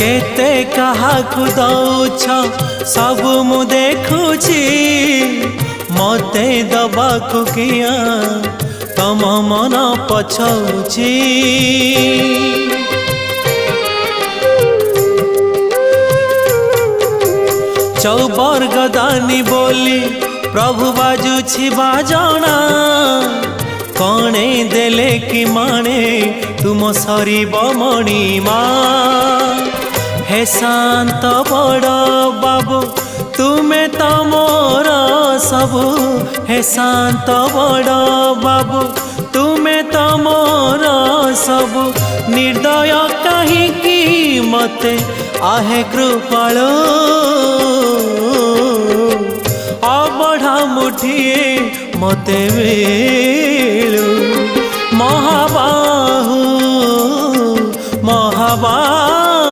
केते काहाकु दौछ सब मु देखुची मते दबाकु किया तम मन पछौची चौबर गदानी बोली प्रभु बाजुछि बाजना कणे देले कि माणे तुम सरीब मणिमा हे शांत बड़ बाबू तुमे तो मोर सबु हे शांत बड़ बाबू तुमे तो मोर सबु निर्दय कहीं मते आहे कृपालो अबढ़ा मुठिए मते मिलू महाबाहु महाबाहु